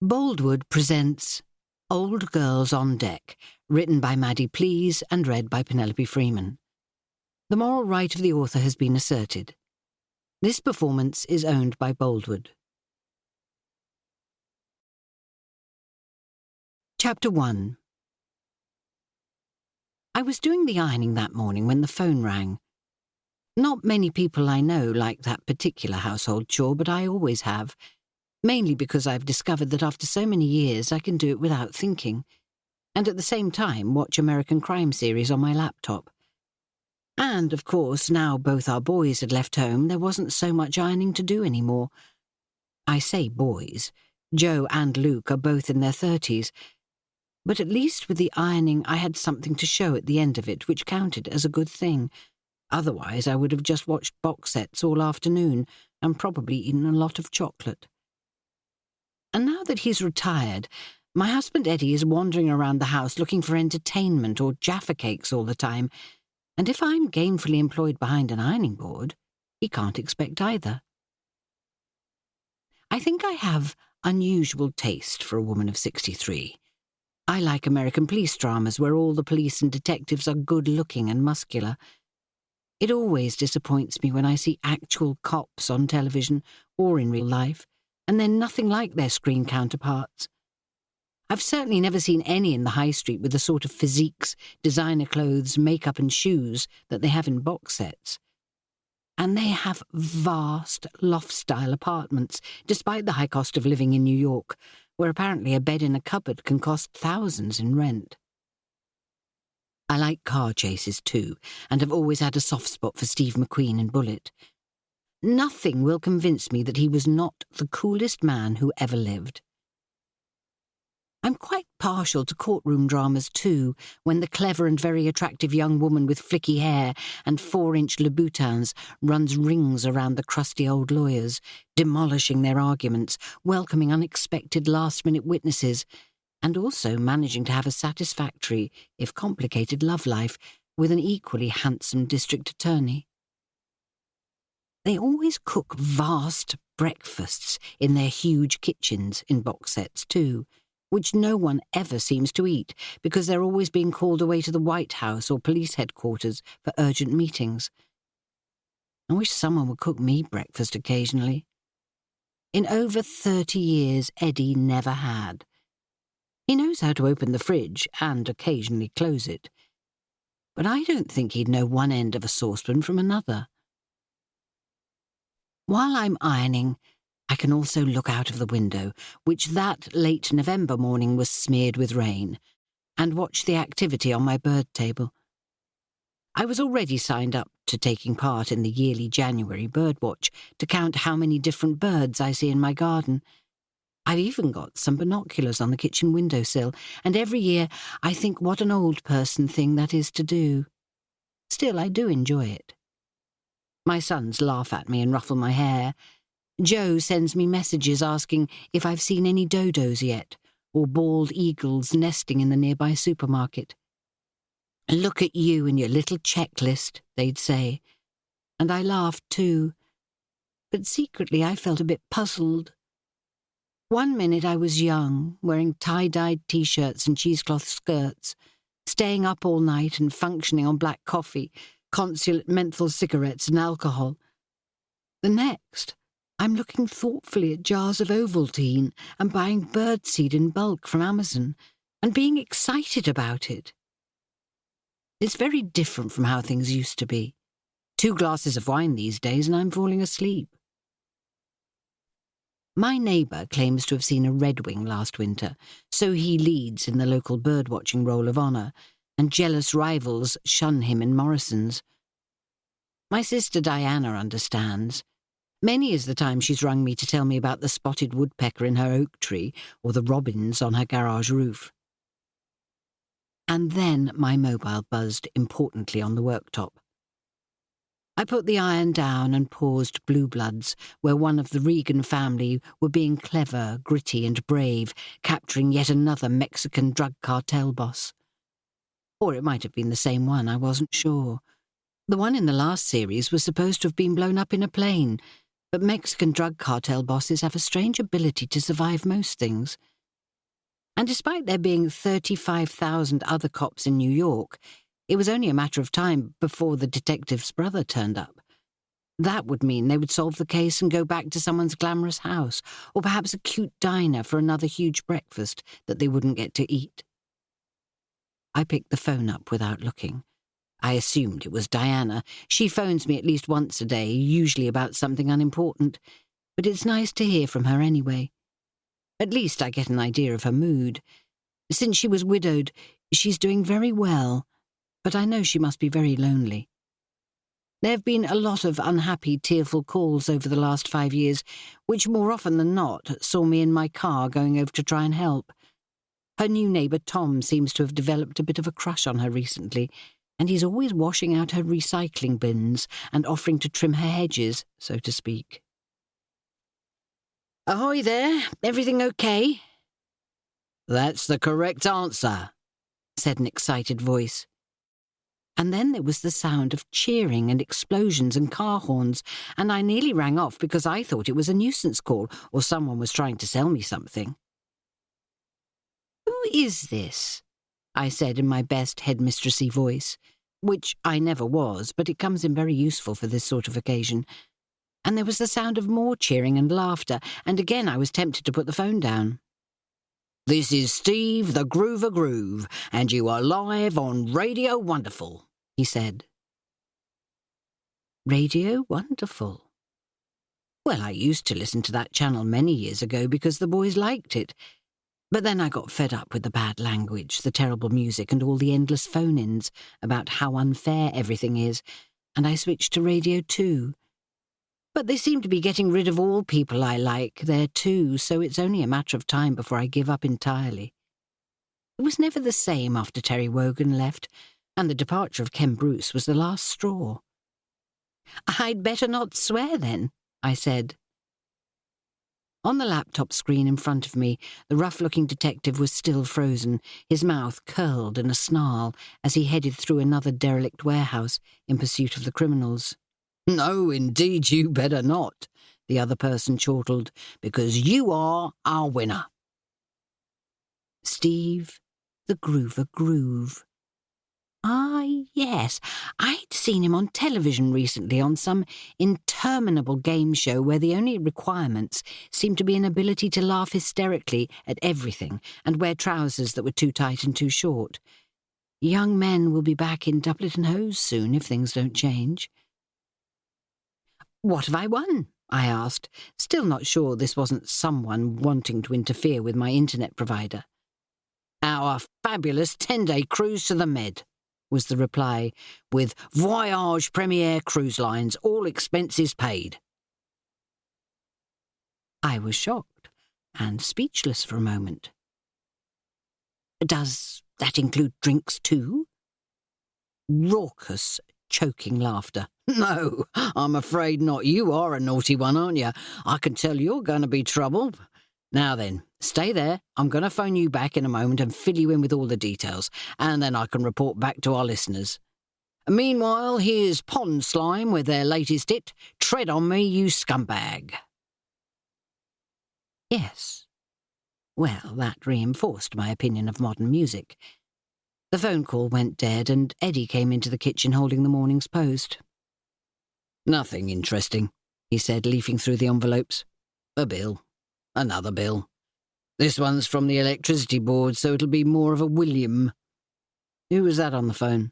Boldwood presents Old Girls on Deck, written by Maddie Please and read by Penelope Freeman. The moral right of the author has been asserted. This performance is owned by Boldwood. Chapter 1. I was doing the ironing that morning when the phone rang. Not many people I know like that particular household chore, but I always have. Mainly because I've discovered that after so many years I can do it without thinking, and at the same time watch American crime series on my laptop. And, of course, now both our boys had left home, there wasn't so much ironing to do anymore. I say boys. Joe and Luke are both in their 30s, but at least with the ironing I had something to show at the end of it which counted as a good thing. Otherwise I would have just watched box sets all afternoon and probably eaten a lot of chocolate. And now that he's retired, my husband Eddy is wandering around the house looking for entertainment or Jaffa cakes all the time, and if I'm gainfully employed behind an ironing board, he can't expect either. I think I have unusual taste for a woman of 63. I like American police dramas where all the police and detectives are good-looking and muscular. It always disappoints me when I see actual cops on television or in real life, and they're nothing like their screen counterparts. I've certainly never seen any in the high street with the sort of physiques, designer clothes, makeup and shoes that they have in box sets. And they have vast loft-style apartments, despite the high cost of living in New York, where apparently a bed in a cupboard can cost thousands in rent. I like car chases too, and have always had a soft spot for Steve McQueen in Bullitt. Nothing will convince me that he was not the coolest man who ever lived. I'm quite partial to courtroom dramas too, when the clever and very attractive young woman with flicky hair and 4-inch Louboutins runs rings around the crusty old lawyers, demolishing their arguments, welcoming unexpected last-minute witnesses, and also managing to have a satisfactory, if complicated, love life with an equally handsome district attorney. They always cook vast breakfasts in their huge kitchens in box sets too, which no one ever seems to eat because they're always being called away to the White House or police headquarters for urgent meetings. I wish someone would cook me breakfast occasionally. In over 30 years, Eddy never had. He knows how to open the fridge and occasionally close it, but I don't think he'd know one end of a saucepan from another. While I'm ironing, I can also look out of the window, which that late November morning was smeared with rain, and watch the activity on my bird table. I was already signed up to taking part in the yearly January bird watch to count how many different birds I see in my garden. I've even got some binoculars on the kitchen windowsill, and every year I think what an old person thing that is to do. Still, I do enjoy it. My sons laugh at me and ruffle my hair. Joe sends me messages asking if I've seen any dodos yet, or bald eagles nesting in the nearby supermarket. "Look at you and your little checklist," they'd say, and I laughed too. But secretly I felt a bit puzzled. One minute I was young, wearing tie-dyed T-shirts and cheesecloth skirts, staying up all night and functioning on black coffee, consulate menthol cigarettes and alcohol. The next, I'm looking thoughtfully at jars of Ovaltine and buying birdseed in bulk from Amazon and being excited about it. It's very different from how things used to be. 2 glasses of wine these days and I'm falling asleep. My neighbour claims to have seen a redwing last winter, so he leads in the local birdwatching roll of honour, and jealous rivals shun him in Morrison's. My sister Diana understands. Many is the time she's rung me to tell me about the spotted woodpecker in her oak tree or the robins on her garage roof. And then my mobile buzzed importantly on the worktop. I put the iron down and paused Blue Bloods, where one of the Regan family were being clever, gritty and brave, capturing yet another Mexican drug cartel boss. Or it might have been the same one, I wasn't sure. The one in the last series was supposed to have been blown up in a plane, but Mexican drug cartel bosses have a strange ability to survive most things. And despite there being 35,000 other cops in New York, it was only a matter of time before the detective's brother turned up. That would mean they would solve the case and go back to someone's glamorous house, or perhaps a cute diner for another huge breakfast that they wouldn't get to eat. I picked the phone up without looking. I assumed it was Diana. She phones me at least once a day, usually about something unimportant, but it's nice to hear from her anyway. At least I get an idea of her mood. Since she was widowed, she's doing very well, but I know she must be very lonely. There have been a lot of unhappy, tearful calls over the last 5 years, which more often than not saw me in my car going over to try and help. Her new neighbour Tom seems to have developed a bit of a crush on her recently, and he's always washing out her recycling bins and offering to trim her hedges, so to speak. "Ahoy there, everything okay?" "That's the correct answer," said an excited voice. And then there was the sound of cheering and explosions and car horns, and I nearly rang off because I thought it was a nuisance call or someone was trying to sell me something. "Who is this?" I said in my best headmistressy voice, which I never was, but it comes in very useful for this sort of occasion. And there was the sound of more cheering and laughter, and again I was tempted to put the phone down. "This is Steve, the Groover Groove, and you are live on Radio Wonderful," he said. Radio Wonderful. Well, I used to listen to that channel many years ago because the boys liked it. But then I got fed up with the bad language, the terrible music, and all the endless phone-ins about how unfair everything is, and I switched to Radio 2. But they seem to be getting rid of all people I like there too, so it's only a matter of time before I give up entirely. It was never the same after Terry Wogan left, and the departure of Ken Bruce was the last straw. "I'd better not swear then," I said. On the laptop screen in front of me, the rough-looking detective was still frozen, his mouth curled in a snarl as he headed through another derelict warehouse in pursuit of the criminals. "No, indeed, you better not," the other person chortled, "because you are our winner." Steve, the Groover Groove. Ah, yes, I'd seen him on television recently on some interminable game show where the only requirements seemed to be an ability to laugh hysterically at everything and wear trousers that were too tight and too short. Young men will be back in doublet and hose soon if things don't change. "What have I won?" I asked, still not sure this wasn't someone wanting to interfere with my internet provider. "Our fabulous 10-day cruise to the Med," was the reply, "with Voyage Premier Cruise Lines, all expenses paid." I was shocked and speechless for a moment. "Does that include drinks too?" Raucous, choking laughter. "No, I'm afraid not. You are a naughty one, aren't you? I can tell you're going to be trouble. Now then, stay there. I'm going to phone you back in a moment and fill you in with all the details, and then I can report back to our listeners. Meanwhile, here's Pond Slime with their latest hit, Tread on Me, You Scumbag." Yes. Well, that reinforced my opinion of modern music. The phone call went dead, and Eddy came into the kitchen holding the morning's post. "Nothing interesting," he said, leafing through the envelopes. "A bill. Another bill. This one's from the electricity board, so it'll be more of a William. Who was that on the phone?"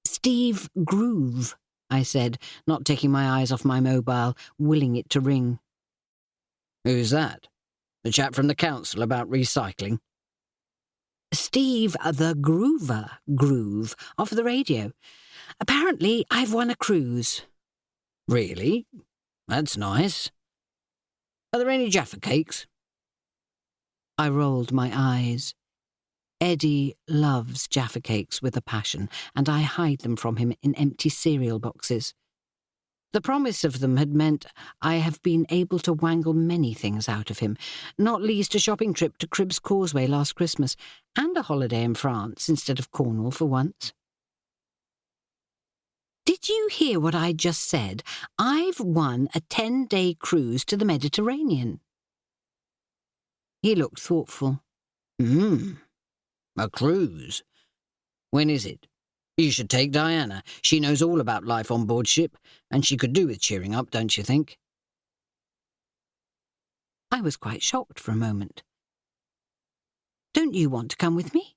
"Steve Groove," I said, not taking my eyes off my mobile, willing it to ring. "Who's that? The chap from the council about recycling?" "Steve the Groover Groove, off the radio. Apparently I've won a cruise." "Really? That's nice. Are there any Jaffa cakes?" I rolled my eyes. Eddy loves Jaffa cakes with a passion, and I hide them from him in empty cereal boxes. The promise of them had meant I have been able to wangle many things out of him, not least a shopping trip to Cribbs Causeway last Christmas, and a holiday in France instead of Cornwall for once. "Did you hear what I just said? I've won a 10-day cruise to the Mediterranean." He looked thoughtful. A cruise. When is it? You should take Diana. She knows all about life on board ship, and she could do with cheering up, don't you think? I was quite shocked for a moment. Don't you want to come with me?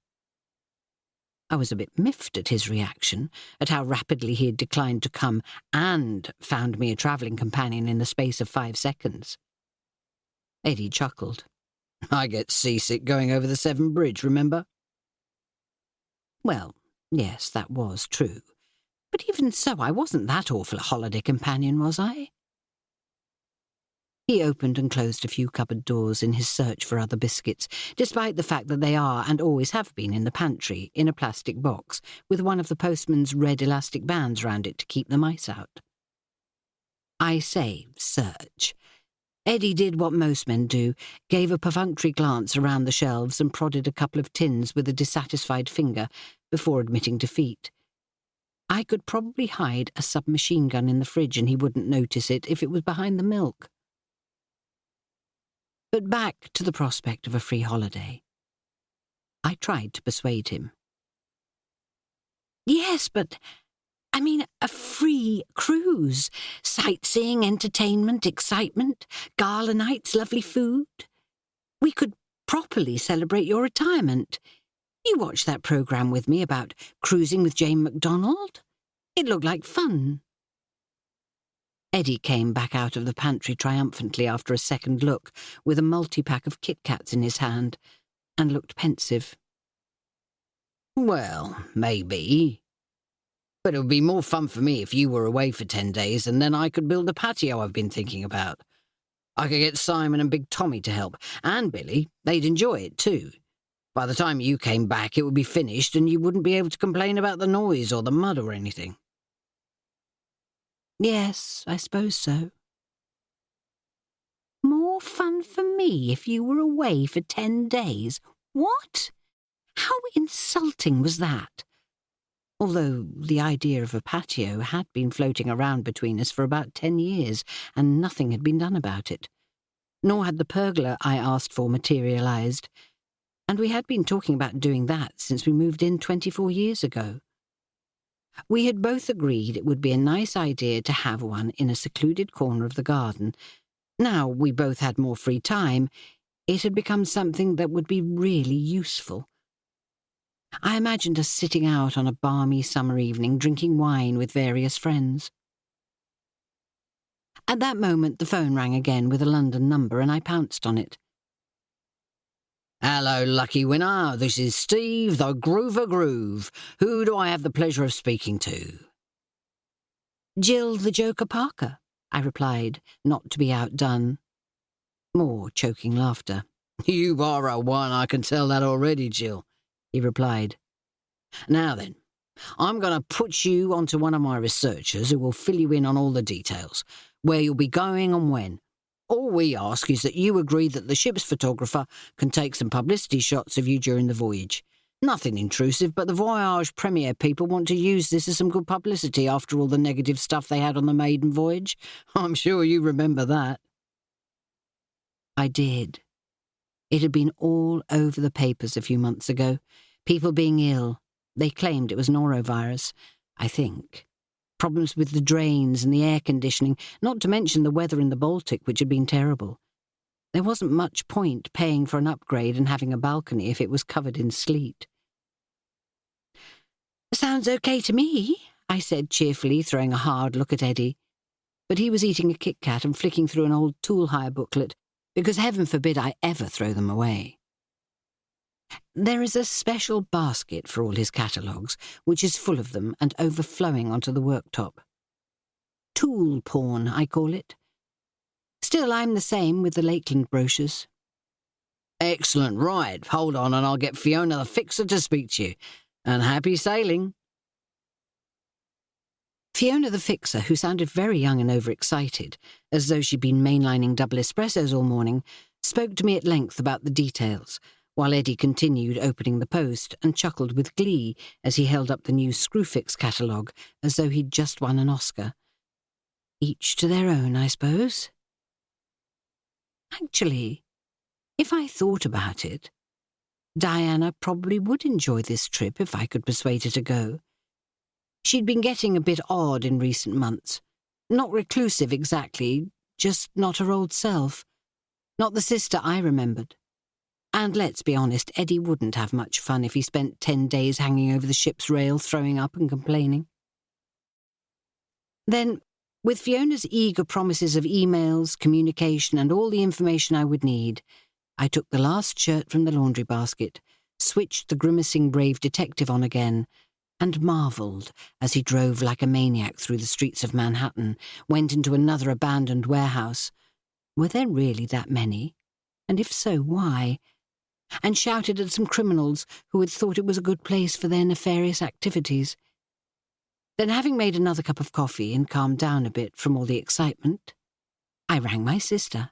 I was a bit miffed at his reaction, at how rapidly he had declined to come and found me a travelling companion in the space of 5 seconds. Eddy chuckled. I get seasick going over the Severn Bridge, remember? Well, yes, that was true. But even so, I wasn't that awful a holiday companion, was I? He opened and closed a few cupboard doors in his search for other biscuits, despite the fact that they are and always have been in the pantry, in a plastic box, with one of the postman's red elastic bands round it to keep the mice out. I say search. Eddy did what most men do, gave a perfunctory glance around the shelves and prodded a couple of tins with a dissatisfied finger before admitting defeat. I could probably hide a submachine gun in the fridge and he wouldn't notice it if it was behind the milk. But back to the prospect of a free holiday. I tried to persuade him. Yes, but I mean a free cruise. Sightseeing, entertainment, excitement, gala nights, lovely food. We could properly celebrate your retirement. You watched that programme with me about cruising with Jane MacDonald? It looked like fun. Eddy came back out of the pantry triumphantly after a second look, with a multi-pack of Kit Kats in his hand, and looked pensive. Well, maybe. But it would be more fun for me if you were away for 10 days, and then I could build the patio I've been thinking about. I could get Simon and Big Tommy to help, and Billy. They'd enjoy it too. By the time you came back, it would be finished, and you wouldn't be able to complain about the noise or the mud or anything. Yes, I suppose so. More fun for me if you were away for 10 days. What? How insulting was that? Although the idea of a patio had been floating around between us for about 10 years, and nothing had been done about it. Nor had the pergola I asked for materialised, and we had been talking about doing that since we moved in 24 years ago. We had both agreed it would be a nice idea to have one in a secluded corner of the garden. Now we both had more free time, it had become something that would be really useful. I imagined us sitting out on a balmy summer evening, drinking wine with various friends. At that moment the phone rang again with a London number, and I pounced on it. Hello, lucky winner. This is Steve, the Groover Groove. Who do I have the pleasure of speaking to? Jill the Joker Parker, I replied, not to be outdone. More choking laughter. You are a one, I can tell that already, Jill, he replied. Now then, I'm going to put you onto one of my researchers who will fill you in on all the details, where you'll be going and when. All we ask is that you agree that the ship's photographer can take some publicity shots of you during the voyage. Nothing intrusive, but the Voyage Premier people want to use this as some good publicity after all the negative stuff they had on the maiden voyage. I'm sure you remember that. I did. It had been all over the papers a few months ago. People being ill. They claimed it was norovirus, I think. Problems with the drains and the air conditioning, not to mention the weather in the Baltic, which had been terrible. There wasn't much point paying for an upgrade and having a balcony if it was covered in sleet. Sounds okay to me, I said cheerfully, throwing a hard look at Eddy. But he was eating a Kit Kat and flicking through an old tool hire booklet, because heaven forbid I ever throw them away. There is a special basket for all his catalogues, which is full of them and overflowing onto the worktop. Tool porn, I call it. Still, I'm the same with the Lakeland brochures. Excellent, right. Hold on and I'll get Fiona the Fixer to speak to you. And happy sailing. Fiona the Fixer, who sounded very young and overexcited, as though she'd been mainlining double espressos all morning, spoke to me at length about the details, while Eddy continued opening the post and chuckled with glee as he held up the new Screwfix catalogue as though he'd just won an Oscar. Each to their own, I suppose. Actually, if I thought about it, Diana probably would enjoy this trip if I could persuade her to go. She'd been getting a bit odd in recent months. Not reclusive exactly, just not her old self. Not the sister I remembered. And let's be honest, Eddy wouldn't have much fun if he spent 10 days hanging over the ship's rail, throwing up and complaining. Then, with Fiona's eager promises of emails, communication, and all the information I would need, I took the last shirt from the laundry basket, switched the grimacing brave detective on again, and marvelled as he drove like a maniac through the streets of Manhattan, went into another abandoned warehouse. Were there really that many? And if so, why? And shouted at some criminals who had thought it was a good place for their nefarious activities. Then, having made another cup of coffee and calmed down a bit from all the excitement, I rang my sister.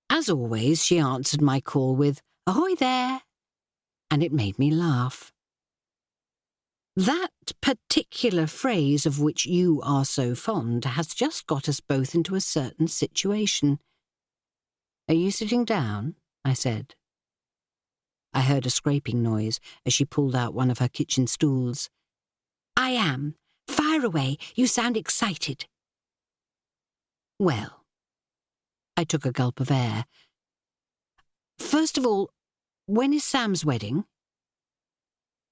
As always, she answered my call with, "Ahoy there!" and it made me laugh. That particular phrase of which you are so fond has just got us both into a certain situation. "Are you sitting down?" I said. I heard a scraping noise as she pulled out one of her kitchen stools. "I am. Fire away. You sound excited." Well, I took a gulp of air. First of all, when is Sam's wedding?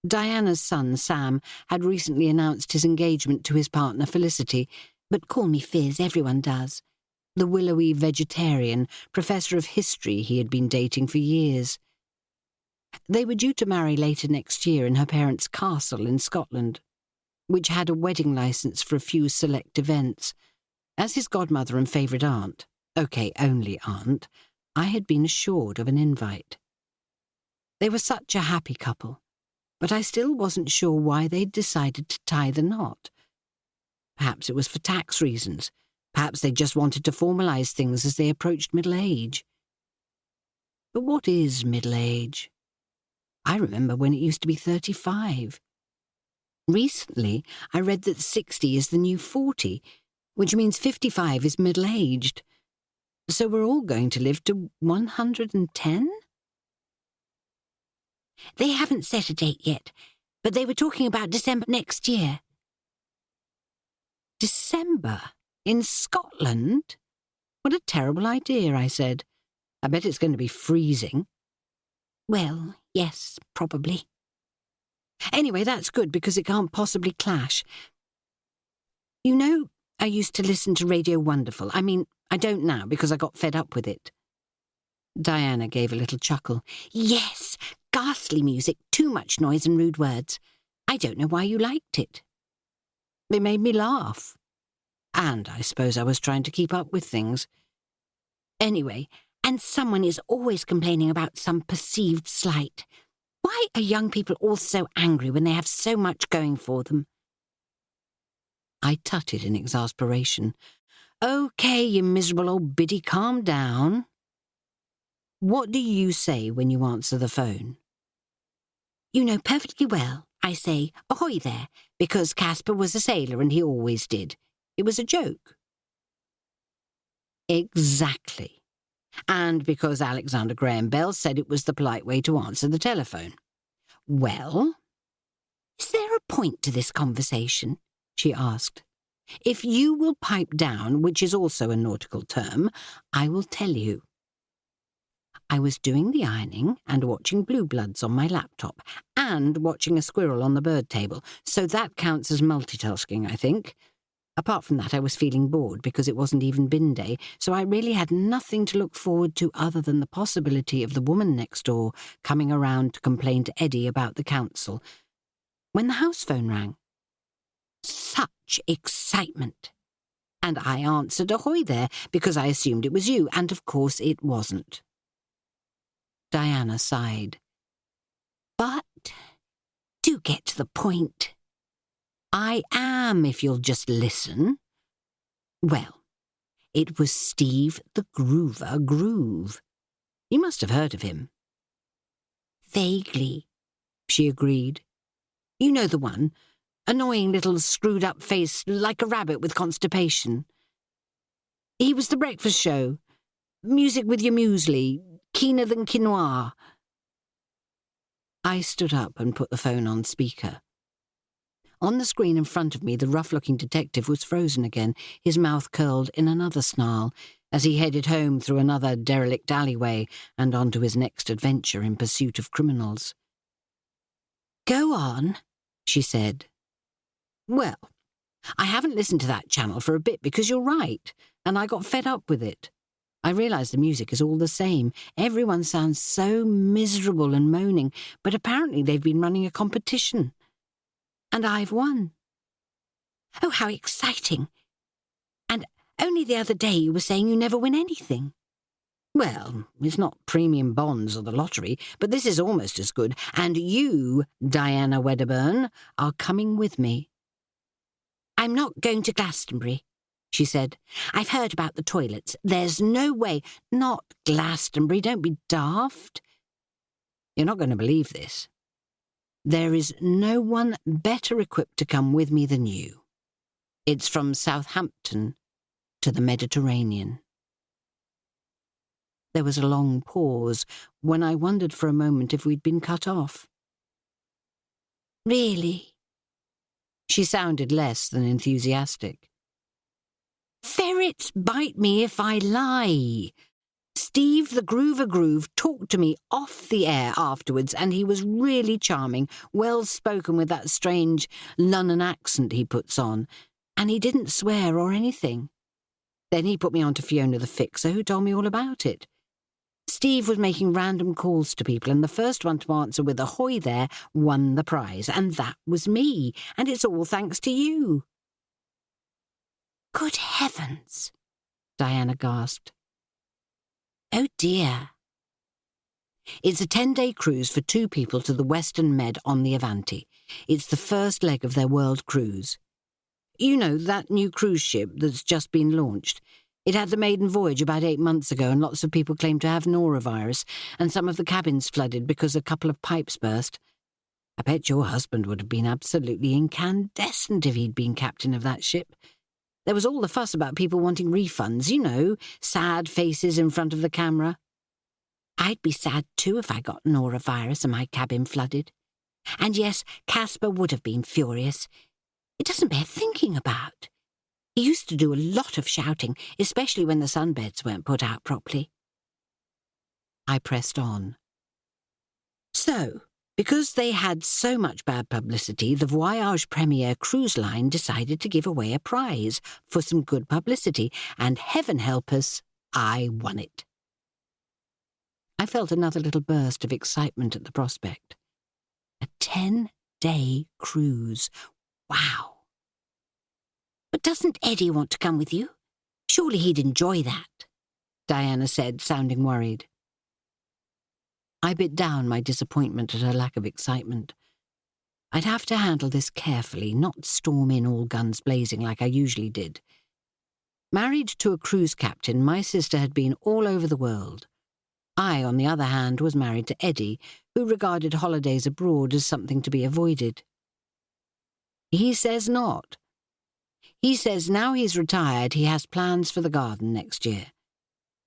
Diana's son, Sam, had recently announced his engagement to his partner, Felicity, but call me Fizz, everyone does. The willowy vegetarian professor of history he had been dating for years. They were due to marry later next year in her parents' castle in Scotland, which had a wedding licence for a few select events. As his godmother and favourite aunt, only aunt, I had been assured of an invite. They were such a happy couple, but I still wasn't sure why they'd decided to tie the knot. Perhaps it was for tax reasons. Perhaps they just wanted to formalise things as they approached middle age. But what is middle age? I remember when it used to be 35. Recently, I read that 60 is the new 40, which means 55 is middle-aged. So we're all going to live to 110? They haven't set a date yet, but they were talking about December next year. December? In Scotland? What a terrible idea, I said. I bet it's going to be freezing. Well, yes, probably. Anyway, that's good because it can't possibly clash. You know, I used to listen to Radio Wonderful. I mean, I don't now because I got fed up with it. Diana gave a little chuckle. Yes, ghastly music, too much noise and rude words. I don't know why you liked it. It made me laugh. And I suppose I was trying to keep up with things. Anyway, and someone is always complaining about some perceived slight. Why are young people all so angry when they have so much going for them? I tutted in exasperation. Okay, you miserable old biddy, calm down. What do you say when you answer the phone? You know perfectly well. I say, ahoy there, because Caspar was a sailor and he always did. It was a joke. Exactly. And because Alexander Graham Bell said it was the polite way to answer the telephone. Well, is there a point to this conversation? She asked. If you will pipe down, which is also a nautical term, I will tell you. I was doing the ironing and watching Blue Bloods on my laptop and watching a squirrel on the bird table, so that counts as multitasking, I think. Apart from that, I was feeling bored because it wasn't even bin day, so I really had nothing to look forward to other than the possibility of the woman next door coming around to complain to Eddy about the council. When the house phone rang. Such excitement! And I answered ahoy there because I assumed it was you, and of course it wasn't. Diana sighed. But do get to the point. I am, if you'll just listen. Well, it was Steve the Groover Groove. You must have heard of him. Vaguely, she agreed. You know the one. Annoying little screwed-up face like a rabbit with constipation. He was the breakfast show. Music with your muesli. Keener than quinoa. I stood up and put the phone on speaker. On the screen in front of me, the rough-looking detective was frozen again, his mouth curled in another snarl, as he headed home through another derelict alleyway and onto his next adventure in pursuit of criminals. "Go on," she said. "Well, I haven't listened to that channel for a bit because you're right, and I got fed up with it. I realise the music is all the same. Everyone sounds so miserable and moaning, but apparently they've been running a competition. And I've won." "Oh, how exciting. And only the other day you were saying you never win anything." "Well, it's not premium bonds or the lottery, but this is almost as good. And you, Diana Wedderburn, are coming with me." "I'm not going to Glastonbury," she said. "I've heard about the toilets. There's no way." "Not Glastonbury, don't be daft." "You're not going to believe this. There is no one better equipped to come with me than you. It's from Southampton to the Mediterranean." There was a long pause when I wondered for a moment if we'd been cut off. "Really?" She sounded less than enthusiastic. "Ferrets bite me if I lie. Steve the Groover Groove talked to me off the air afterwards, and he was really charming, well-spoken with that strange London accent he puts on, and he didn't swear or anything. Then he put me on to Fiona the Fixer, who told me all about it. Steve was making random calls to people, and the first one to answer with "Ahoy there" won the prize, and that was me, and it's all thanks to you." "Good heavens," Diana gasped. "Oh dear." "It's a 10-day cruise for 2 people to the Western Med on the Avanti. It's the first leg of their world cruise. You know, that new cruise ship that's just been launched. It had the maiden voyage about 8 months ago, and lots of people claimed to have norovirus, and some of the cabins flooded because a couple of pipes burst. I bet your husband would have been absolutely incandescent if he'd been captain of that ship. There was all the fuss about people wanting refunds, you know, sad faces in front of the camera. I'd be sad too if I got norovirus and my cabin flooded. And yes, Caspar would have been furious. It doesn't bear thinking about. He used to do a lot of shouting, especially when the sunbeds weren't put out properly." I pressed on. "So, because they had so much bad publicity, the Voyage Premier cruise line decided to give away a prize for some good publicity, and heaven help us, I won it." I felt another little burst of excitement at the prospect. A 10-day cruise. Wow. "But doesn't Eddy want to come with you? Surely he'd enjoy that," Diana said, sounding worried. I bit down my disappointment at her lack of excitement. I'd have to handle this carefully, not storm in all guns blazing like I usually did. Married to a cruise captain, my sister had been all over the world. I, on the other hand, was married to Eddy, who regarded holidays abroad as something to be avoided. He says not. He says now he's retired, he has plans for the garden next year.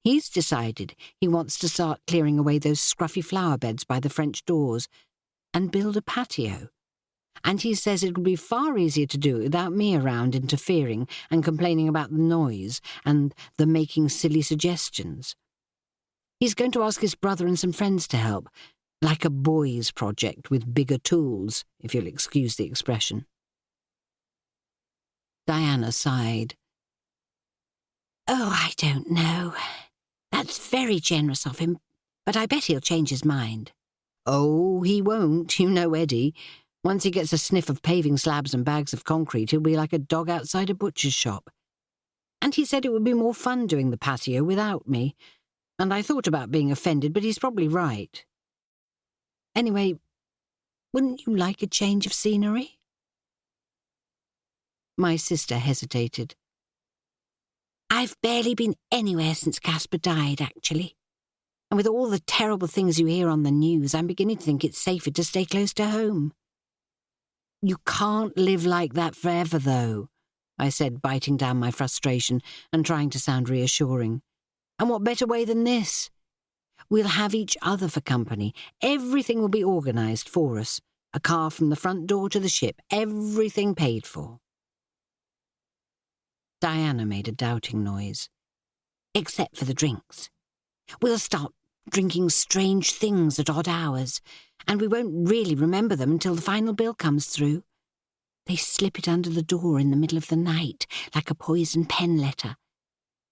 He's decided he wants to start clearing away those scruffy flower beds by the French doors and build a patio. And he says it will be far easier to do it without me around interfering and complaining about the noise and the making silly suggestions. He's going to ask his brother and some friends to help, like a boys' project with bigger tools, if you'll excuse the expression. Diana sighed. "Oh, I don't know. That's very generous of him, but I bet he'll change his mind." "Oh, he won't, you know Eddy. Once he gets a sniff of paving slabs and bags of concrete, he'll be like a dog outside a butcher's shop. And he said it would be more fun doing the patio without me, and I thought about being offended, but he's probably right. Anyway, wouldn't you like a change of scenery?" My sister hesitated. "I've barely been anywhere since Caspar died, actually. And with all the terrible things you hear on the news, I'm beginning to think it's safer to stay close to home." "You can't live like that forever, though," I said, biting down my frustration and trying to sound reassuring. "And what better way than this? We'll have each other for company. Everything will be organised for us. A car from the front door to the ship. Everything paid for." Diana made a doubting noise. "Except for the drinks. We'll start drinking strange things at odd hours, and we won't really remember them until the final bill comes through. They slip it under the door in the middle of the night, like a poison pen letter.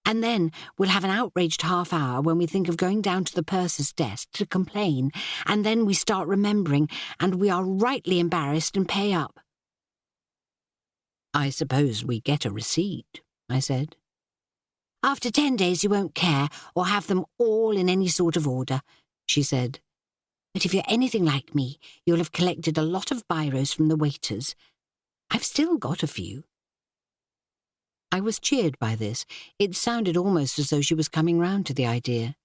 And then we'll have an outraged half hour when we think of going down to the purser's desk to complain, and then we start remembering, and we are rightly embarrassed and pay up." "I suppose we get a receipt," I said. "After 10 days you won't care, or have them all in any sort of order," she said. "But if you're anything like me, you'll have collected a lot of biros from the waiters. I've still got a few." I was cheered by this. It sounded almost as though she was coming round to the idea.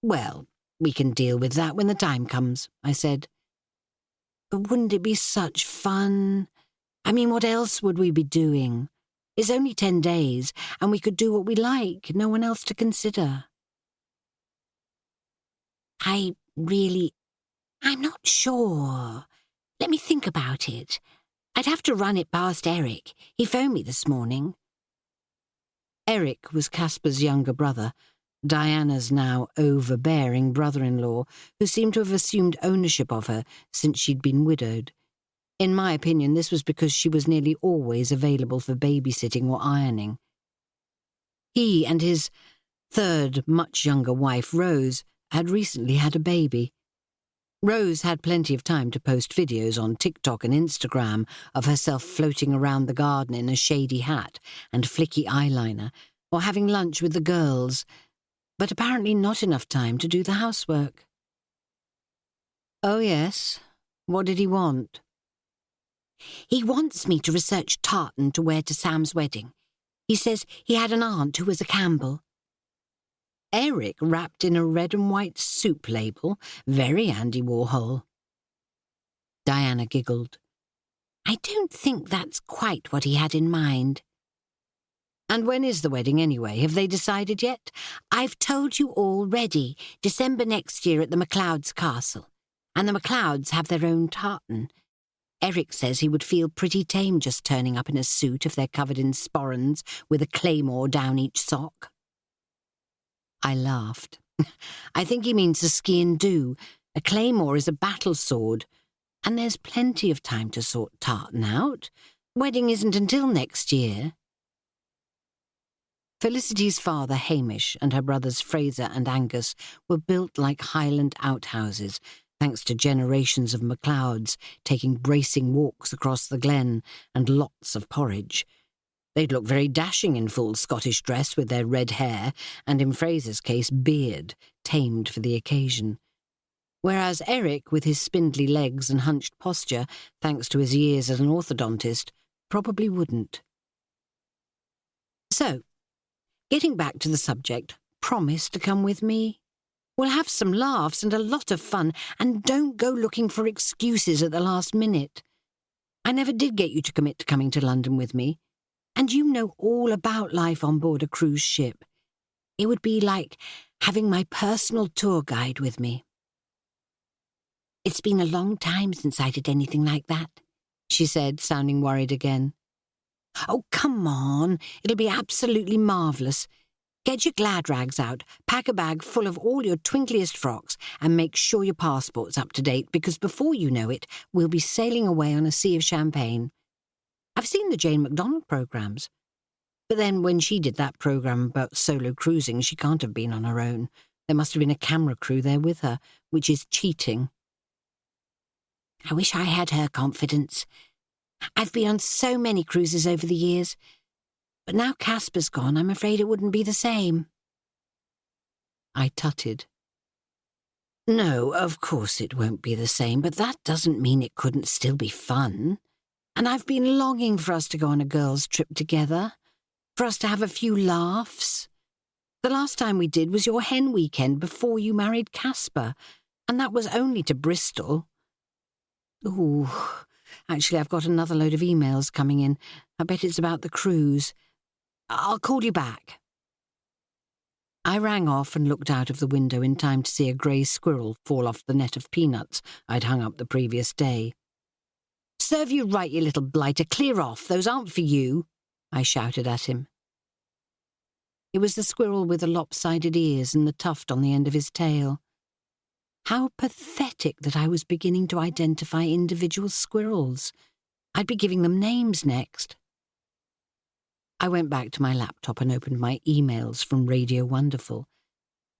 "Well, we can deal with that when the time comes," I said. "But wouldn't it be such fun? I mean, what else would we be doing? It's only 10 days, and we could do what we like, no one else to consider." I'm not sure. Let me think about it. I'd have to run it past Eric. He phoned me this morning." Eric was Caspar's younger brother, Diana's now overbearing brother-in-law, who seemed to have assumed ownership of her since she'd been widowed. In my opinion, this was because she was nearly always available for babysitting or ironing. He and his third, much younger wife, Rose, had recently had a baby. Rose had plenty of time to post videos on TikTok and Instagram of herself floating around the garden in a shady hat and flicky eyeliner, or having lunch with the girls, but apparently not enough time to do the housework. "Oh yes, what did he want?" "He wants me to research tartan to wear to Sam's wedding. He says he had an aunt who was a Campbell." Eric wrapped in a red and white soup label, very Andy Warhol. Diana giggled. "I don't think that's quite what he had in mind." "And when is the wedding anyway? Have they decided yet?" "I've told you already. December next year at the MacLeod's castle. And the MacLeods have their own tartan. Eric says he would feel pretty tame just turning up in a suit if they're covered in sporrans with a claymore down each sock." I laughed. "I think he means a ski and do. A claymore is a battle sword. And there's plenty of time to sort tartan out. Wedding isn't until next year." Felicity's father, Hamish, and her brothers Fraser and Angus were built like Highland outhouses, thanks to generations of MacLeods taking bracing walks across the glen and lots of porridge. They'd look very dashing in full Scottish dress with their red hair and, in Fraser's case, beard, tamed for the occasion. Whereas Eric, with his spindly legs and hunched posture, thanks to his years as an orthodontist, probably wouldn't. So, getting back to the subject, promise to come with me. We'll have some laughs and a lot of fun, and don't go looking for excuses at the last minute. I never did get you to commit to coming to London with me. And you know all about life on board a cruise ship. It would be like having my personal tour guide with me." "It's been a long time since I did anything like that," she said, sounding worried again. "Oh, come on. It'll be absolutely marvellous. Get your glad rags out, pack a bag full of all your twinkliest frocks, and make sure your passport's up to date, because before you know it, we'll be sailing away on a sea of champagne. I've seen the Jane McDonald programmes. But then when she did that programme about solo cruising, she can't have been on her own. There must have been a camera crew there with her, which is cheating." "I wish I had her confidence. I've been on so many cruises over the years. But now Caspar's gone, I'm afraid it wouldn't be the same." I tutted. "No, of course it won't be the same, but that doesn't mean it couldn't still be fun. And I've been longing for us to go on a girls' trip together, for us to have a few laughs. The last time we did was your hen weekend before you married Caspar, and that was only to Bristol. Ooh, actually I've got another load of emails coming in. I bet it's about the cruise. I'll call you back." I rang off and looked out of the window in time to see a grey squirrel fall off the net of peanuts I'd hung up the previous day. "Serve you right, you little blighter, clear off, those aren't for you," I shouted at him. It was the squirrel with the lopsided ears and the tuft on the end of his tail. How pathetic that I was beginning to identify individual squirrels. I'd be giving them names next. I went back to my laptop and opened my emails from Radio Wonderful.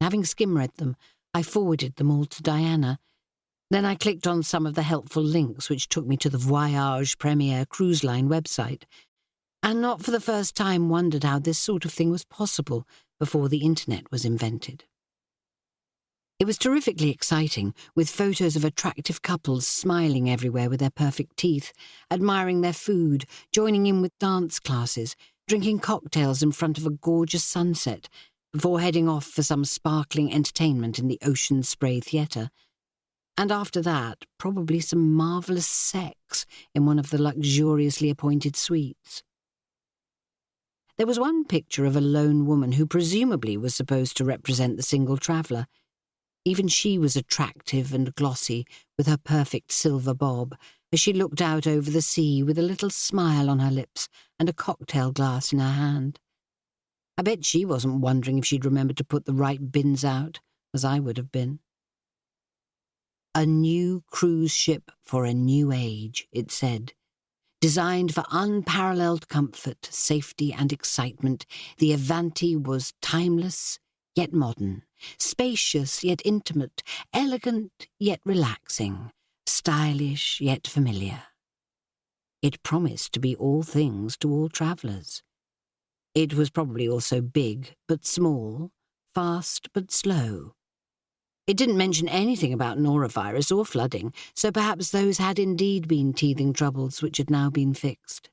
Having skim-read them, I forwarded them all to Diana. Then I clicked on some of the helpful links which took me to the Voyage Premier cruise line website, and not for the first time wondered how this sort of thing was possible before the internet was invented. It was terrifically exciting, with photos of attractive couples smiling everywhere with their perfect teeth, admiring their food, joining in with dance classes, drinking cocktails in front of a gorgeous sunset, before heading off for some sparkling entertainment in the Ocean Spray Theatre. And after that, probably some marvellous sex in one of the luxuriously appointed suites. There was one picture of a lone woman who presumably was supposed to represent the single traveller. Even she was attractive and glossy, with her perfect silver bob, as she looked out over the sea with a little smile on her lips and a cocktail glass in her hand. I bet she wasn't wondering if she'd remembered to put the right bins out, as I would have been. A new cruise ship for a new age, it said. Designed for unparalleled comfort, safety and excitement, the Avanti was timeless yet modern, spacious yet intimate, elegant yet relaxing, stylish yet familiar. It promised to be all things to all travellers. It was probably also big but small, fast but slow. It didn't mention anything about norovirus or flooding, so perhaps those had indeed been teething troubles which had now been fixed.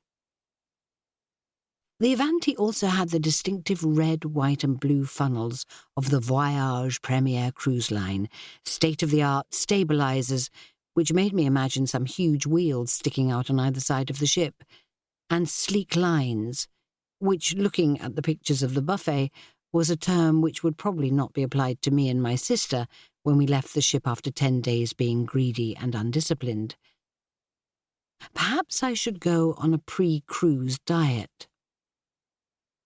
The Avanti also had the distinctive red, white and blue funnels of the Voyage Premier cruise line, state-of-the-art stabilizers, which made me imagine some huge wheels sticking out on either side of the ship, and sleek lines, which, looking at the pictures of the buffet, was a term which would probably not be applied to me and my sister when we left the ship after 10 days being greedy and undisciplined. Perhaps I should go on a pre-cruise diet.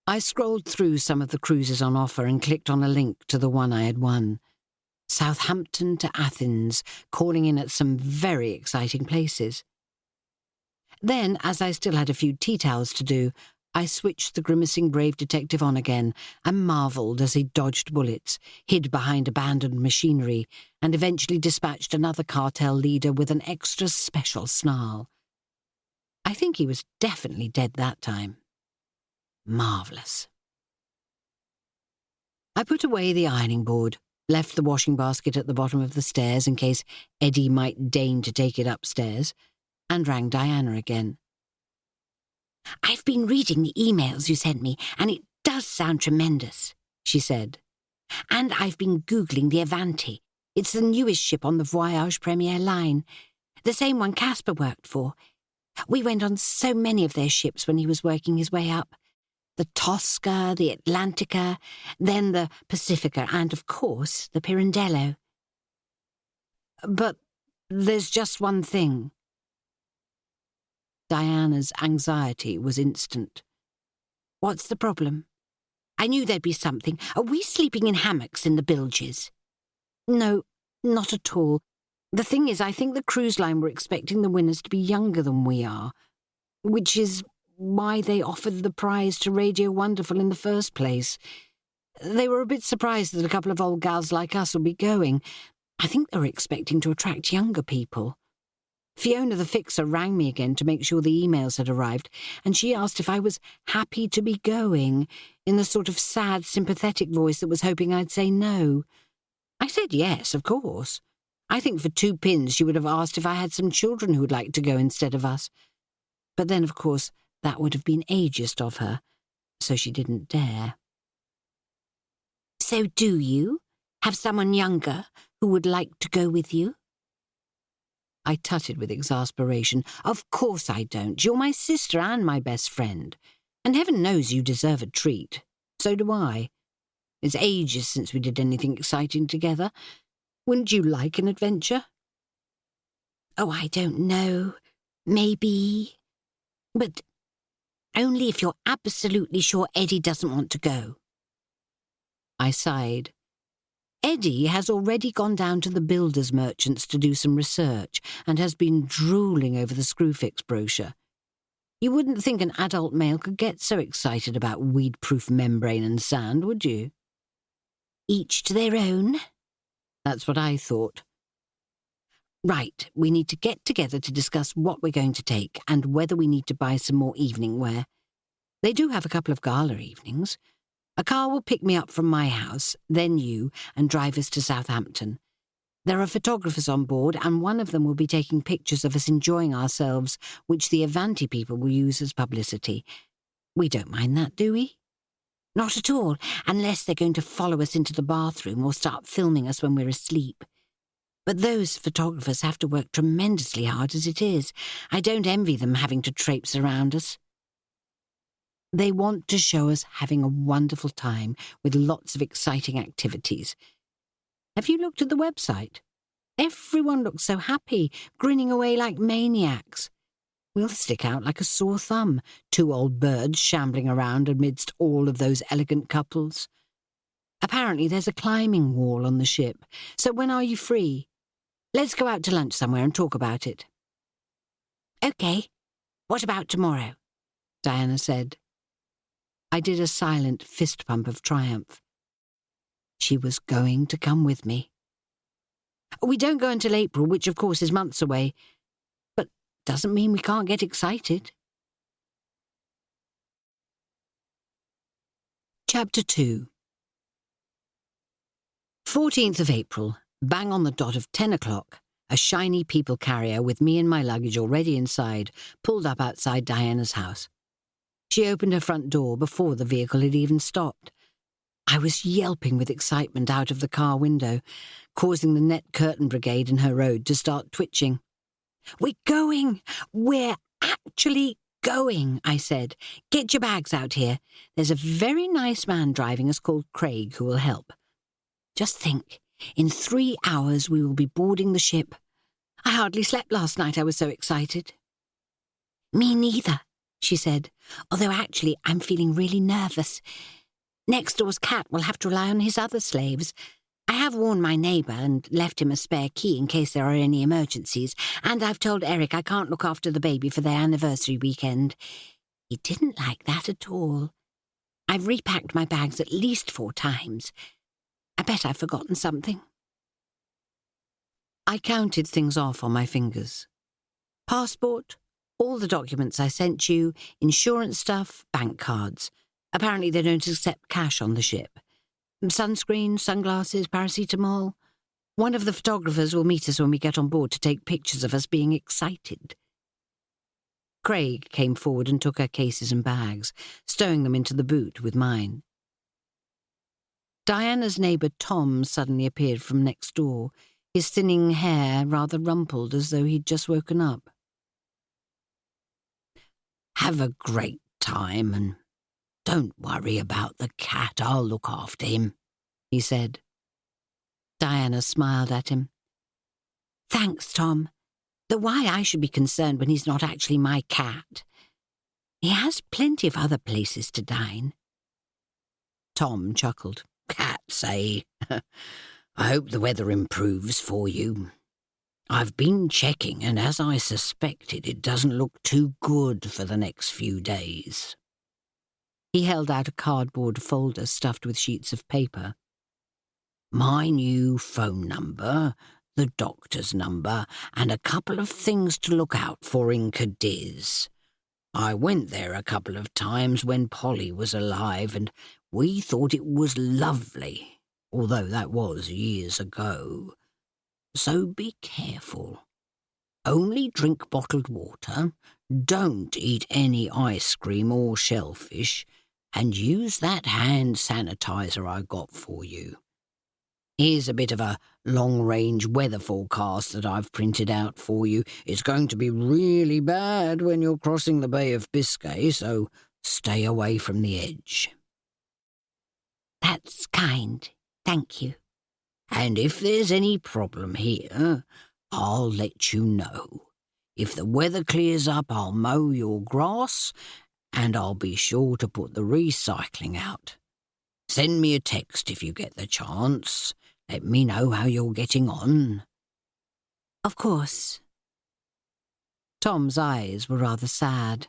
I scrolled through some of the cruises on offer and clicked on a link to the one I had won. Southampton to Athens, calling in at some very exciting places. Then, as I still had a few tea towels to do, I switched the grimacing brave detective on again and marvelled as he dodged bullets, hid behind abandoned machinery, and eventually dispatched another cartel leader with an extra special snarl. I think he was definitely dead that time. Marvellous. I put away the ironing board, left the washing basket at the bottom of the stairs in case Eddy might deign to take it upstairs, and rang Diana again. "I've been reading the emails you sent me, and it does sound tremendous," she said. "And I've been Googling the Avanti. It's the newest ship on the Voyage Premier line, the same one Caspar worked for. We went on so many of their ships when he was working his way up. The Tosca, the Atlantica, then the Pacifica, and, of course, the Pirandello. But there's just one thing." Diana's anxiety was instant. "What's the problem?" "I knew there'd be something. Are we sleeping in hammocks in the bilges?" "No, not at all. The thing is, I think the cruise line were expecting the winners to be younger than we are, which is why they offered the prize to Radio Wonderful in the first place. They were a bit surprised that a couple of old gals like us would be going. I think they were expecting to attract younger people. Fiona the Fixer rang me again to make sure the emails had arrived, and she asked if I was happy to be going, in the sort of sad, sympathetic voice that was hoping I'd say no. I said yes, of course. I think for 2 pins she would have asked if I had some children who would like to go instead of us. But then, of course, that would have been ageist of her, so she didn't dare. "So do you have someone younger who would like to go with you?" I tutted with exasperation. "Of course I don't. You're my sister and my best friend. And heaven knows you deserve a treat. So do I. It's ages since we did anything exciting together. Wouldn't you like an adventure?" "Oh, I don't know. Maybe. But only if you're absolutely sure Eddy doesn't want to go." I sighed. Eddy has already gone down to the builders' merchants to do some research and has been drooling over the Screwfix brochure. You wouldn't think an adult male could get so excited about weed-proof membrane and sand, would you? Each to their own. That's what I thought. Right, we need to get together to discuss what we're going to take and whether we need to buy some more evening wear. They do have a couple of gala evenings. A car will pick me up from my house, then you, and drive us to Southampton. There are photographers on board, and one of them will be taking pictures of us enjoying ourselves, which the Avanti people will use as publicity. We don't mind that, do we? Not at all, unless they're going to follow us into the bathroom or start filming us when we're asleep. But those photographers have to work tremendously hard as it is. I don't envy them having to traipse around us. They want to show us having a wonderful time with lots of exciting activities. Have you looked at the website? Everyone looks so happy, grinning away like maniacs. We'll stick out like a sore thumb, two old birds shambling around amidst all of those elegant couples. Apparently there's a climbing wall on the ship, so when are you free? Let's go out to lunch somewhere and talk about it. "Okay. What about tomorrow?" Diana said. I did a silent fist pump of triumph. She was going to come with me. We don't go until April, which of course is months away, but doesn't mean we can't get excited. Chapter 2. 14th of April, bang on the dot of 10 o'clock, a shiny people carrier with me and my luggage already inside pulled up outside Diana's house. She opened her front door before the vehicle had even stopped. I was yelping with excitement out of the car window, causing the net curtain brigade in her road to start twitching. "We're going! We're actually going," I said. "Get your bags out here. There's a very nice man driving us called Craig who will help. Just think, in 3 hours we will be boarding the ship. I hardly slept last night, I was so excited." "Me neither," she said, "although actually I'm feeling really nervous. Next door's cat will have to rely on his other slaves. I have warned my neighbour and left him a spare key in case there are any emergencies, and I've told Eric I can't look after the baby for their anniversary weekend. He didn't like that at all. I've repacked my bags at least 4 times. I bet I've forgotten something." I counted things off on my fingers. Passport, all the documents I sent you, insurance stuff, bank cards. Apparently they don't accept cash on the ship. Sunscreen, sunglasses, paracetamol. One of the photographers will meet us when we get on board to take pictures of us being excited. Craig came forward and took her cases and bags, stowing them into the boot with mine. Diana's neighbour Tom suddenly appeared from next door, his thinning hair rather rumpled as though he'd just woken up. "Have a great time and don't worry about the cat, I'll look after him," he said. Diana smiled at him. "Thanks, Tom. Though why I should be concerned when he's not actually my cat. He has plenty of other places to dine." Tom chuckled. "Cats, eh? I hope the weather improves for you. I've been checking, and as I suspected, it doesn't look too good for the next few days." He held out a cardboard folder stuffed with sheets of paper. "My new phone number, the doctor's number, and a couple of things to look out for in Cadiz. I went there a couple of times when Polly was alive, and we thought it was lovely, although that was years ago. So be careful. Only drink bottled water, don't eat any ice cream or shellfish, and use that hand sanitizer I got for you. Here's a bit of a long-range weather forecast that I've printed out for you. It's going to be really bad when you're crossing the Bay of Biscay, so stay away from the edge." That's kind. Thank you. And if there's any problem here, I'll let you know. If the weather clears up, I'll mow your grass, and I'll be sure to put the recycling out. Send me a text if you get the chance. Let me know how you're getting on. Of course. Tom's eyes were rather sad.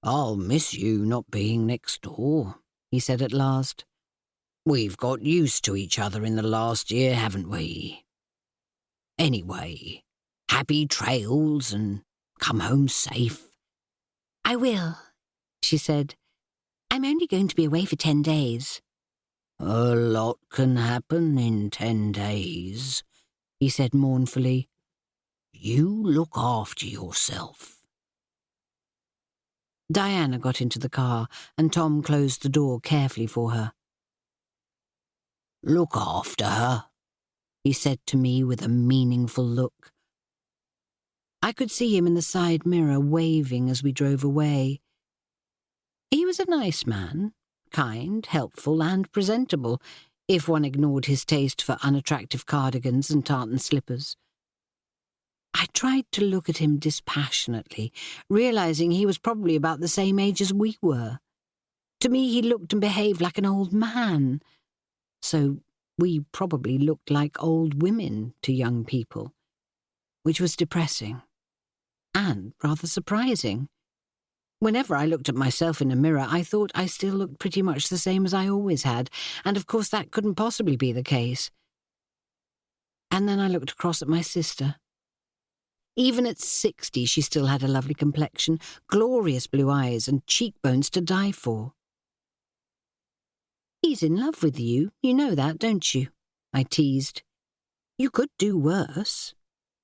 I'll miss you not being next door, he said at last. We've got used to each other in the last year, haven't we? Anyway, happy trails and come home safe. I will, she said. I'm only going to be away for 10 days. A lot can happen in 10 days, he said mournfully. You look after yourself. Diana got into the car and Tom closed the door carefully for her. Look after her, he said to me with a meaningful look. I could see him in the side mirror waving as we drove away. He was a nice man, kind, helpful and presentable, if one ignored his taste for unattractive cardigans and tartan slippers. I tried to look at him dispassionately, realizing he was probably about the same age as we were. To me, he looked and behaved like an old man, so we probably looked like old women to young people, which was depressing and rather surprising. Whenever I looked at myself in a mirror, I thought I still looked pretty much the same as I always had, and of course that couldn't possibly be the case. And then I looked across at my sister. Even at 60, she still had a lovely complexion, glorious blue eyes, and cheekbones to die for. He's in love with you, you know that, don't you? I teased. You could do worse.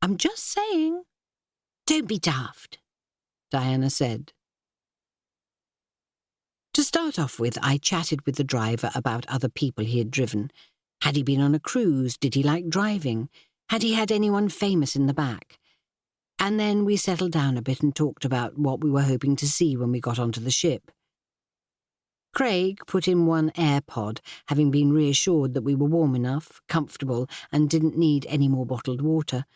I'm just saying. Don't be daft, Diana said. To start off with, I chatted with the driver about other people he had driven. Had he been on a cruise? Did he like driving? Had he had anyone famous in the back? And then we settled down a bit and talked about what we were hoping to see when we got onto the ship. Craig put in one AirPod, having been reassured that we were warm enough, comfortable, and didn't need any more bottled water.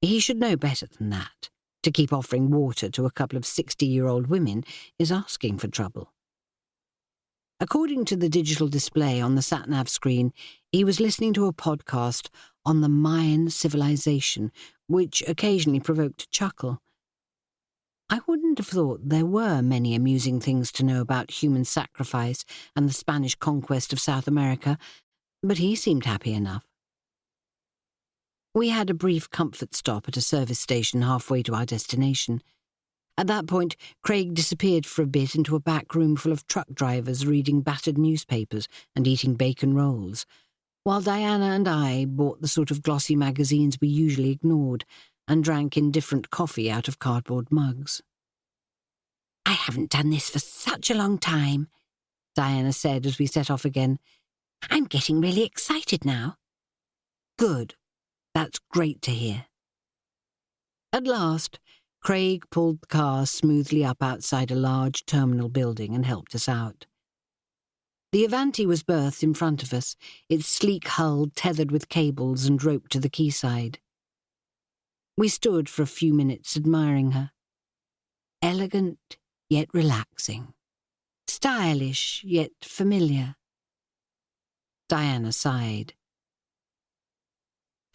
He should know better than that. To keep offering water to a couple of 60-year-old women is asking for trouble. According to the digital display on the sat-nav screen, he was listening to a podcast on the Mayan civilization, which occasionally provoked a chuckle. I wouldn't have thought there were many amusing things to know about human sacrifice and the Spanish conquest of South America, but he seemed happy enough. We had a brief comfort stop at a service station halfway to our destination. At that point, Craig disappeared for a bit into a back room full of truck drivers reading battered newspapers and eating bacon rolls, while Diana and I bought the sort of glossy magazines we usually ignored and drank indifferent coffee out of cardboard mugs. I haven't done this for such a long time, Diana said as we set off again. I'm getting really excited now. Good. That's great to hear. At last, Craig pulled the car smoothly up outside a large terminal building and helped us out. The Avanti was berthed in front of us, its sleek hull tethered with cables and roped to the quayside. We stood for a few minutes admiring her. Elegant, yet relaxing. Stylish, yet familiar. Diana sighed.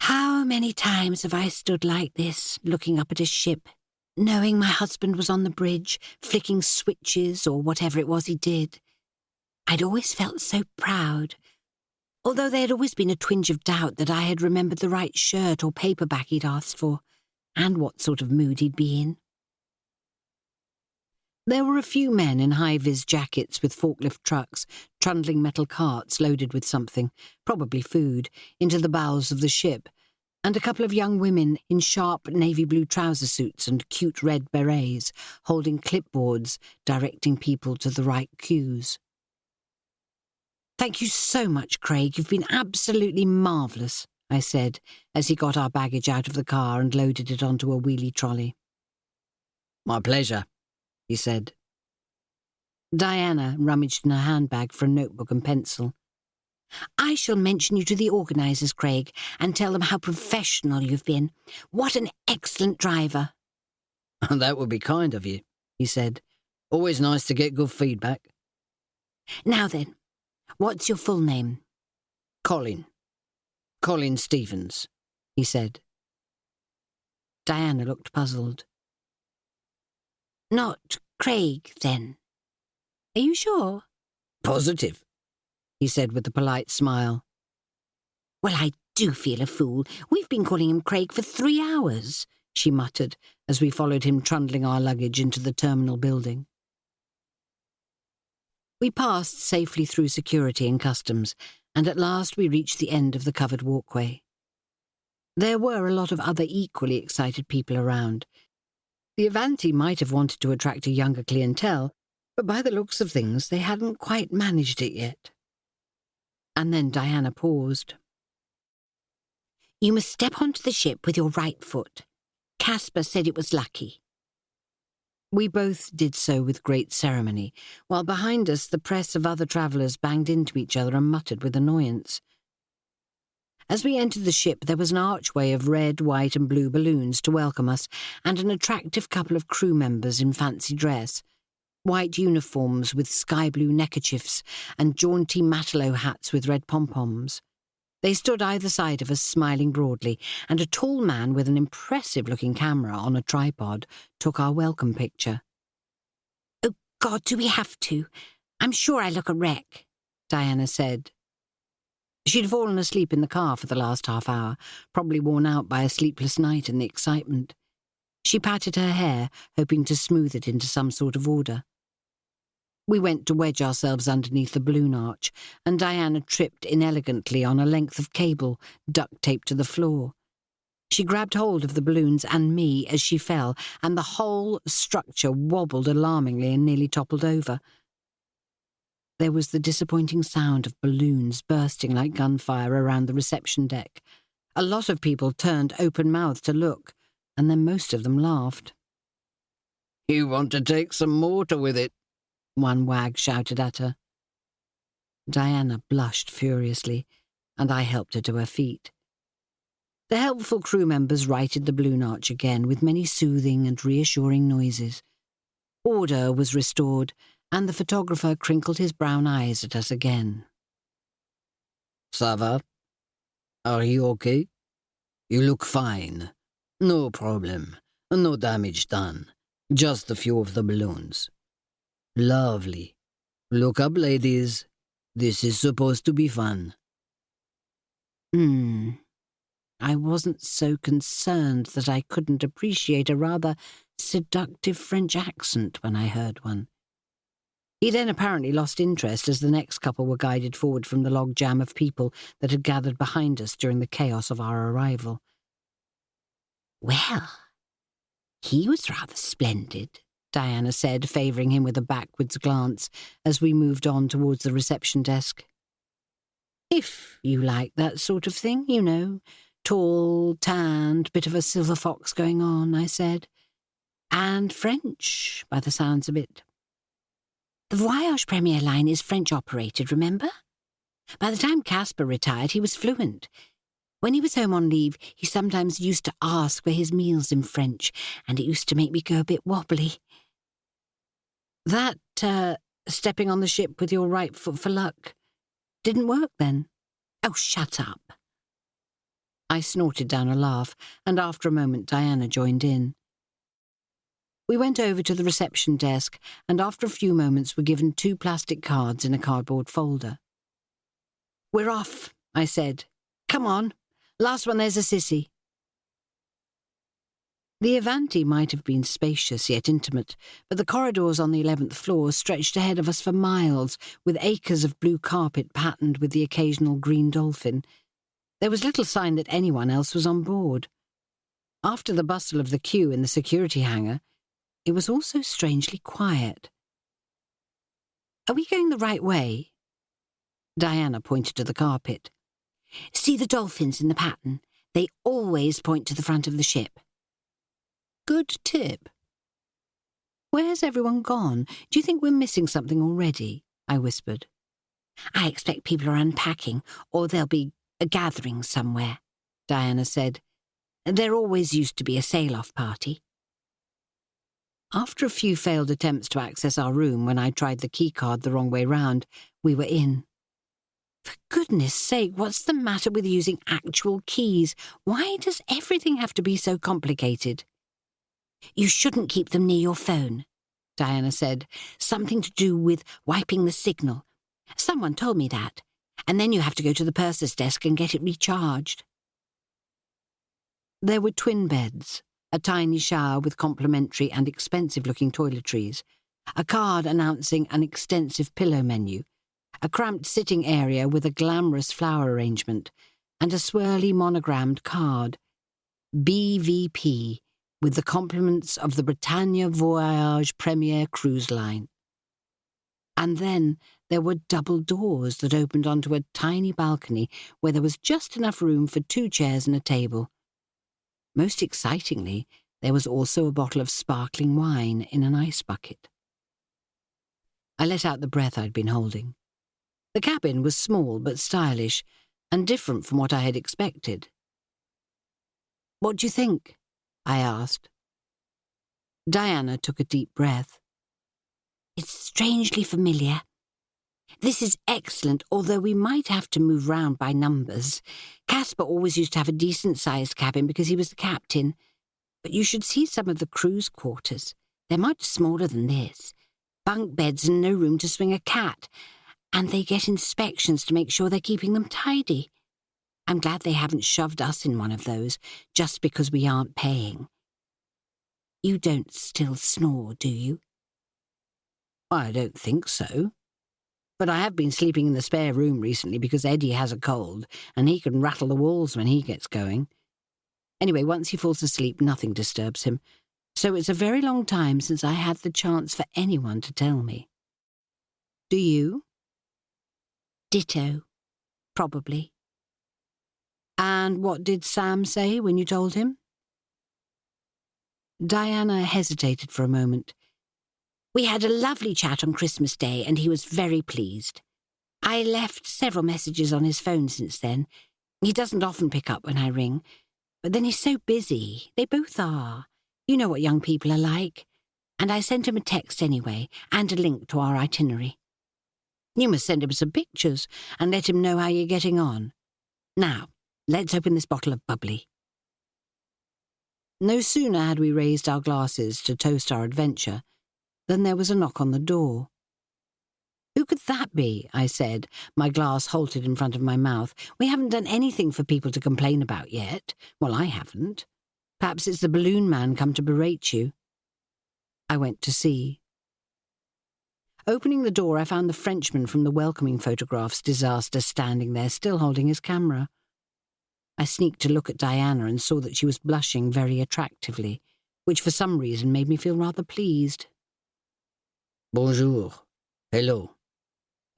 How many times have I stood like this, looking up at a ship, knowing my husband was on the bridge, flicking switches or whatever it was he did. I'd always felt so proud, although there had always been a twinge of doubt that I had remembered the right shirt or paperback he'd asked for, and what sort of mood he'd be in. There were a few men in high-vis jackets with forklift trucks, trundling metal carts loaded with something, probably food, into the bowels of the ship, and a couple of young women in sharp navy blue trouser suits and cute red berets, holding clipboards, directing people to the right queues. "Thank you so much, Craig. You've been absolutely marvellous," I said, as he got our baggage out of the car and loaded it onto a wheelie trolley. "My pleasure," he said. Diana rummaged in her handbag for a notebook and pencil. I shall mention you to the organisers, Craig, and tell them how professional you've been. What an excellent driver." "That would be kind of you," he said. "Always nice to get good feedback." "Now then, what's your full name?" Colin Stevens," he said. Diana looked puzzled. "Not Craig, then? Are you sure?" "Positive," he said with a polite smile. "Well, I do feel a fool. We've been calling him Craig for 3 hours," she muttered as we followed him trundling our luggage into the terminal building. We passed safely through security and customs, and at last we reached the end of the covered walkway. There were a lot of other equally excited people around. The Avanti might have wanted to attract a younger clientele, but by the looks of things they hadn't quite managed it yet. And then Diana paused. "You must step onto the ship with your right foot. Caspar said it was lucky." We both did so with great ceremony, while behind us the press of other travellers banged into each other and muttered with annoyance. As we entered the ship, there was an archway of red, white and blue balloons to welcome us, and an attractive couple of crew members in fancy dress, white uniforms with sky-blue neckerchiefs and jaunty matelot hats with red pom-poms. They stood either side of us, smiling broadly, and a tall man with an impressive-looking camera on a tripod took our welcome picture. "Oh, God, do we have to? I'm sure I look a wreck," Diana said. She'd fallen asleep in the car for the last half hour, probably worn out by a sleepless night and the excitement. She patted her hair, hoping to smooth it into some sort of order. We went to wedge ourselves underneath the balloon arch, and Diana tripped inelegantly on a length of cable duct-taped to the floor. She grabbed hold of the balloons and me as she fell, and the whole structure wobbled alarmingly and nearly toppled over. There was the disappointing sound of balloons bursting like gunfire around the reception deck. A lot of people turned open-mouthed to look, and then most of them laughed. "You want to take some mortar with it?" one wag shouted at her. Diana blushed furiously, and I helped her to her feet. The helpful crew members righted the balloon arch again with many soothing and reassuring noises. Order was restored, and the photographer crinkled his brown eyes at us again. "Ça va? Are you okay? You look fine. No problem. No damage done. Just a few of the balloons. Lovely. Look up, ladies. This is supposed to be fun." I wasn't so concerned that I couldn't appreciate a rather seductive French accent when I heard one. He then apparently lost interest as the next couple were guided forward from the logjam of people that had gathered behind us during the chaos of our arrival. "Well, he was rather splendid," Diana said, favouring him with a backwards glance as we moved on towards the reception desk. "If you like that sort of thing, you know, tall, tanned, bit of a silver fox going on," I said. "And French, by the sounds of it." "The Voyage Premier line is French-operated, remember? By the time Caspar retired, he was fluent. When he was home on leave, he sometimes used to ask for his meals in French, and it used to make me go a bit wobbly." "That, stepping on the ship with your right foot for luck, didn't work then?" "Oh, shut up." I snorted down a laugh, and after a moment Diana joined in. We went over to the reception desk, and after a few moments were given 2 plastic cards in a cardboard folder. "We're off," I said. "Come on. Last one there's a sissy." The Avanti might have been spacious yet intimate, but the corridors on the 11th floor stretched ahead of us for miles, with acres of blue carpet patterned with the occasional green dolphin. There was little sign that anyone else was on board. After the bustle of the queue in the security hangar, it was also strangely quiet. "Are we going the right way?" Diana pointed to the carpet. "See the dolphins in the pattern? They always point to the front of the ship." "Good tip." "Where's everyone gone? Do you think we're missing something already?" I whispered. I expect people are unpacking, or there'll be a gathering somewhere, Diana said. There always used to be a sail-off party. After a few failed attempts to access our room when I tried the keycard the wrong way round, we were in. For goodness sake, what's the matter with using actual keys? Why does everything have to be so complicated? You shouldn't keep them near your phone, Diana said. Something to do with wiping the signal. Someone told me that. And then you have to go to the purser's desk and get it recharged. There were twin beds, a tiny shower with complimentary and expensive-looking toiletries, a card announcing an extensive pillow menu, a cramped sitting area with a glamorous flower arrangement, and a swirly monogrammed card, BVP, with the compliments of the Britannia Voyage Premier Cruise Line. And then there were double doors that opened onto a tiny balcony where there was just enough room for 2 chairs and a table. Most excitingly, there was also a bottle of sparkling wine in an ice bucket. I let out the breath I'd been holding. The cabin was small but stylish, and different from what I had expected. "What do you think?" I asked. Diana took a deep breath. It's strangely familiar. This is excellent, although we might have to move round by numbers. Caspar always used to have a decent-sized cabin because he was the captain. But you should see some of the crew's quarters. They're much smaller than this. Bunk beds and no room to swing a cat. And they get inspections to make sure they're keeping them tidy. I'm glad they haven't shoved us in one of those, just because we aren't paying. You don't still snore, do you? I don't think so. But I have been sleeping in the spare room recently because Eddy has a cold, and he can rattle the walls when he gets going. Anyway, once he falls asleep, nothing disturbs him. So it's a very long time since I had the chance for anyone to tell me. Do you? Ditto. Probably. And what did Sam say when you told him? Diana hesitated for a moment. We had a lovely chat on Christmas Day, and he was very pleased. I left several messages on his phone since then. He doesn't often pick up when I ring, but then he's so busy. They both are. You know what young people are like. And I sent him a text anyway, and a link to our itinerary. You must send him some pictures and let him know how you're getting on. Now, let's open this bottle of bubbly. No sooner had we raised our glasses to toast our adventure than there was a knock on the door. "Who could that be?" I said, my glass halted in front of my mouth. "We haven't done anything for people to complain about yet. Well, I haven't. Perhaps it's the balloon man come to berate you." I went to see. Opening the door, I found the Frenchman from the welcoming photographs disaster standing there, still holding his camera. I sneaked to look at Diana and saw that she was blushing very attractively, which for some reason made me feel rather pleased. "Bonjour. Hello.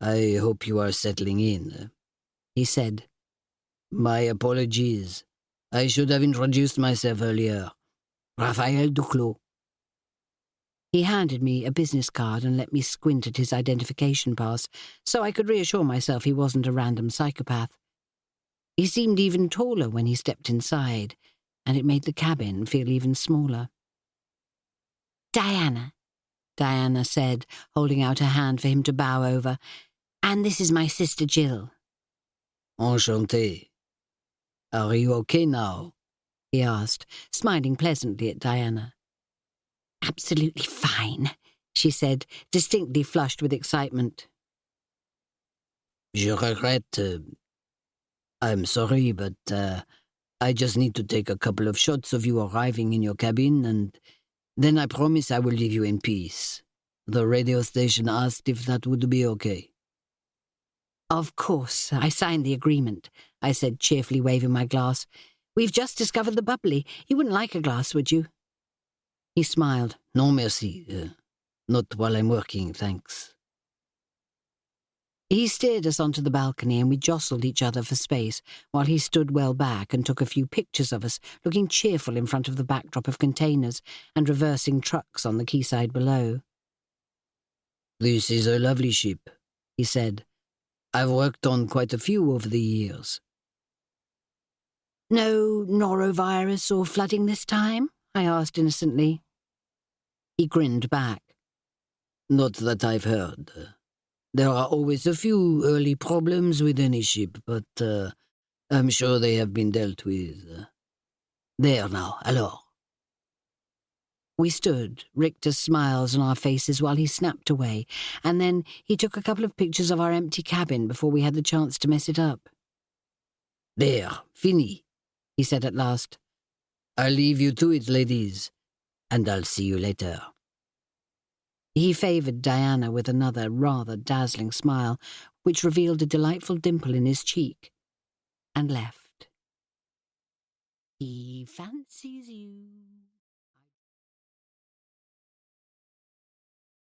I hope you are settling in," he said. "My apologies. I should have introduced myself earlier. Raphael Duclos." He handed me a business card and let me squint at his identification pass, so I could reassure myself he wasn't a random psychopath. He seemed even taller when he stepped inside, and it made the cabin feel even smaller. "Diana," Diana said, holding out her hand for him to bow over. "And this is my sister Jill." "Enchanté. Are you okay now?" he asked, smiling pleasantly at Diana. "Absolutely fine," she said, distinctly flushed with excitement. "Je regrette. I'm sorry, but I just need to take a couple of shots of you arriving in your cabin, and then I promise I will leave you in peace. The radio station asked if that would be okay." "Of course, I signed the agreement," I said, cheerfully waving my glass. "We've just discovered the bubbly. You wouldn't like a glass, would you?" He smiled. "No, merci. Not while I'm working, thanks." He steered us onto the balcony and we jostled each other for space while he stood well back and took a few pictures of us, looking cheerful in front of the backdrop of containers and reversing trucks on the quayside below. "This is a lovely ship," he said. I've worked on quite a few over the years. No norovirus or flooding this time? I asked innocently. He grinned back. Not that I've heard. There are always a few early problems with any ship, but I'm sure they have been dealt with. There now, alors. We stood, Richter's smiles on our faces while he snapped away, and then he took a couple of pictures of our empty cabin before we had the chance to mess it up. There, fini, he said at last. I'll leave you to it, ladies, and I'll see you later. He favoured Diana with another rather dazzling smile, which revealed a delightful dimple in his cheek, and left. He fancies you.